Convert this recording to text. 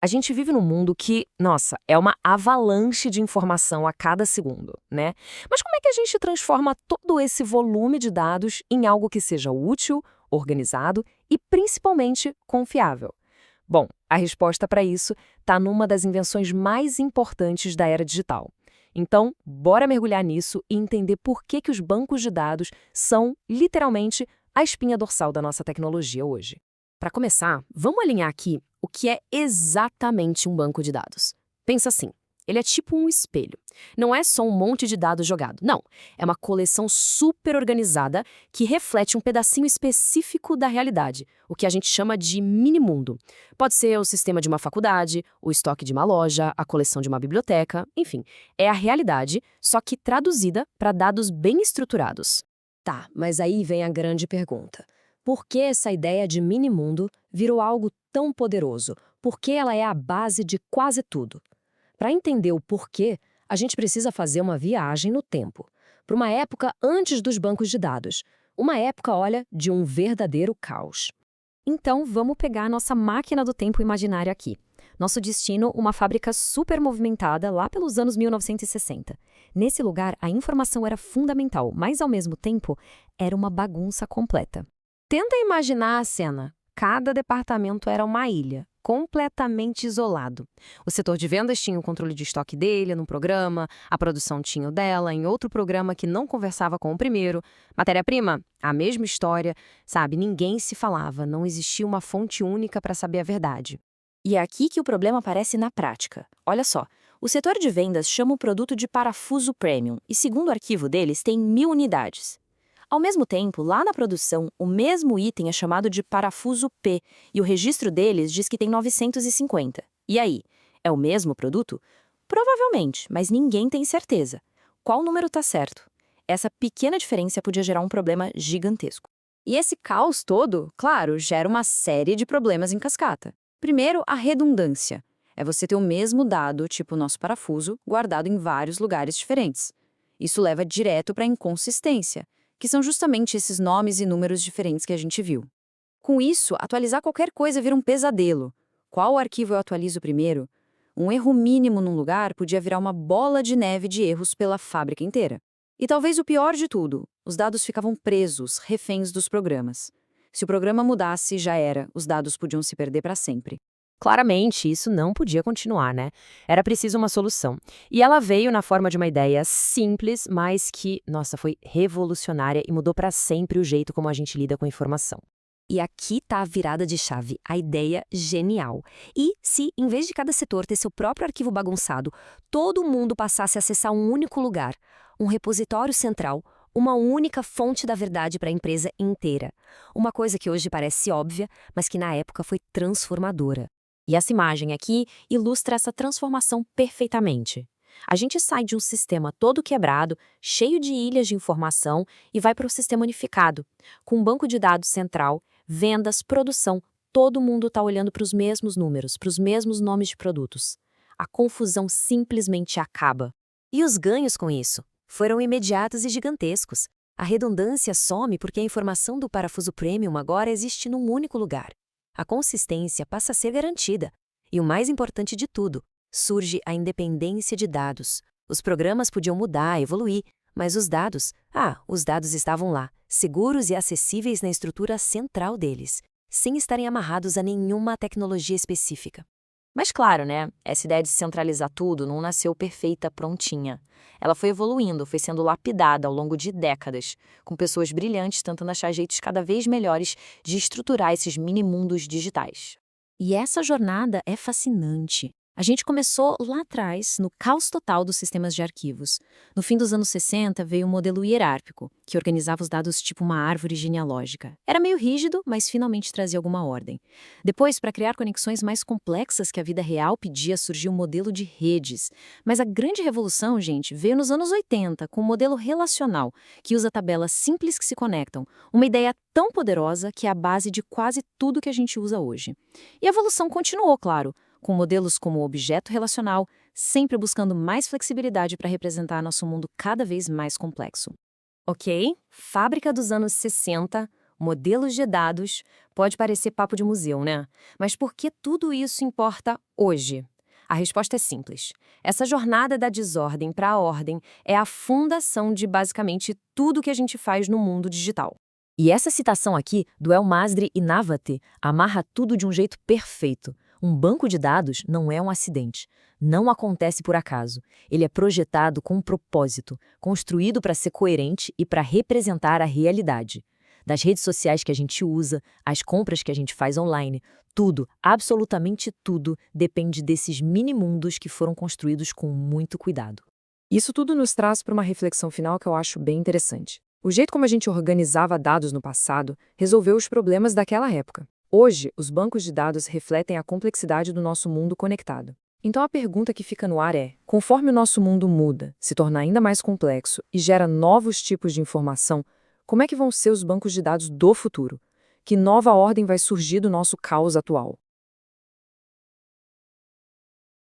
A gente vive num mundo que, nossa, é uma avalanche de informação a cada segundo, né? Mas como é que a gente transforma todo esse volume de dados em algo que seja útil, organizado e principalmente confiável? Bom, a resposta para isso está numa das invenções mais importantes da era digital. Então, bora mergulhar nisso e entender por que os bancos de dados são, literalmente, a espinha dorsal da nossa tecnologia hoje. Para começar, vamos alinhar aqui o que é exatamente um banco de dados. Pensa assim, ele é tipo um espelho. Não é só um monte de dados jogado, não. É uma coleção super organizada que reflete um pedacinho específico da realidade, o que a gente chama de mini-mundo. Pode ser o sistema de uma faculdade, o estoque de uma loja, a coleção de uma biblioteca, enfim. É a realidade, só que traduzida para dados bem estruturados. Tá, mas aí vem a grande pergunta. Por que essa ideia de mini-mundo virou algo tão poderoso? Por que ela é a base de quase tudo? Para entender o porquê, a gente precisa fazer uma viagem no tempo, para uma época antes dos bancos de dados. Uma época, olha, de um verdadeiro caos. Então, vamos pegar a nossa máquina do tempo imaginária aqui. Nosso destino, uma fábrica super movimentada lá pelos anos 1960. Nesse lugar, a informação era fundamental, mas, ao mesmo tempo, era uma bagunça completa. Tenta imaginar a cena. Cada departamento era uma ilha, completamente isolado. O setor de vendas tinha o controle de estoque dele num programa, a produção tinha o dela em outro programa que não conversava com o primeiro. Matéria-prima? A mesma história. Sabe, ninguém se falava, não existia uma fonte única para saber a verdade. E é aqui que o problema aparece na prática. Olha só, o setor de vendas chama o produto de parafuso premium e, segundo o arquivo deles, tem 1.000 unidades. Ao mesmo tempo, lá na produção, o mesmo item é chamado de parafuso P e o registro deles diz que tem 950. E aí, é o mesmo produto? Provavelmente, mas ninguém tem certeza. Qual número está certo? Essa pequena diferença podia gerar um problema gigantesco. E esse caos todo, claro, gera uma série de problemas em cascata. Primeiro, a redundância. É você ter o mesmo dado, tipo o nosso parafuso, guardado em vários lugares diferentes. Isso leva direto para a inconsistência, que são justamente esses nomes e números diferentes que a gente viu. Com isso, atualizar qualquer coisa vira um pesadelo. Qual arquivo eu atualizo primeiro? Um erro mínimo num lugar podia virar uma bola de neve de erros pela fábrica inteira. E talvez o pior de tudo, os dados ficavam presos, reféns dos programas. Se o programa mudasse, já era, os dados podiam se perder para sempre. Claramente, isso não podia continuar, né? Era preciso uma solução. E ela veio na forma de uma ideia simples, mas que, nossa, foi revolucionária e mudou para sempre o jeito como a gente lida com a informação. E aqui tá a virada de chave, a ideia genial. E se, em vez de cada setor ter seu próprio arquivo bagunçado, todo mundo passasse a acessar um único lugar, um repositório central, uma única fonte da verdade para a empresa inteira. Uma coisa que hoje parece óbvia, mas que na época foi transformadora. E essa imagem aqui ilustra essa transformação perfeitamente. A gente sai de um sistema todo quebrado, cheio de ilhas de informação, e vai para o sistema unificado, com um banco de dados central, vendas, produção. Todo mundo está olhando para os mesmos números, para os mesmos nomes de produtos. A confusão simplesmente acaba. E os ganhos com isso? Foram imediatos e gigantescos. A redundância some porque a informação do parafuso premium agora existe num único lugar. A consistência passa a ser garantida. E o mais importante de tudo, surge a independência de dados. Os programas podiam mudar, evoluir, mas os dados estavam lá, seguros e acessíveis na estrutura central deles, sem estarem amarrados a nenhuma tecnologia específica. Mas claro, né? Essa ideia de centralizar tudo não nasceu perfeita, prontinha. Ela foi evoluindo, foi sendo lapidada ao longo de décadas, com pessoas brilhantes tentando achar jeitos cada vez melhores de estruturar esses mini-mundos digitais. E essa jornada é fascinante. A gente começou lá atrás, no caos total dos sistemas de arquivos. No fim dos anos 60, veio o modelo hierárquico, que organizava os dados tipo uma árvore genealógica. Era meio rígido, mas finalmente trazia alguma ordem. Depois, para criar conexões mais complexas que a vida real pedia, surgiu o modelo de redes. Mas a grande revolução, gente, veio nos anos 80, com o modelo relacional, que usa tabelas simples que se conectam. Uma ideia tão poderosa que é a base de quase tudo que a gente usa hoje. E a evolução continuou, claro, com modelos como o objeto relacional, sempre buscando mais flexibilidade para representar nosso mundo cada vez mais complexo. Ok, fábrica dos anos 60, modelos de dados, pode parecer papo de museu, né? Mas por que tudo isso importa hoje? A resposta é simples. Essa jornada da desordem para a ordem é a fundação de basicamente tudo que a gente faz no mundo digital. E essa citação aqui do El Masri e Navate amarra tudo de um jeito perfeito. Um banco de dados não é um acidente. Não acontece por acaso. Ele é projetado com um propósito, construído para ser coerente e para representar a realidade. Das redes sociais que a gente usa, as compras que a gente faz online, tudo, absolutamente tudo, depende desses mini-mundos que foram construídos com muito cuidado. Isso tudo nos traz para uma reflexão final que eu acho bem interessante. O jeito como a gente organizava dados no passado resolveu os problemas daquela época. Hoje, os bancos de dados refletem a complexidade do nosso mundo conectado. Então a pergunta que fica no ar é: conforme o nosso mundo muda, se torna ainda mais complexo e gera novos tipos de informação, como é que vão ser os bancos de dados do futuro? Que nova ordem vai surgir do nosso caos atual?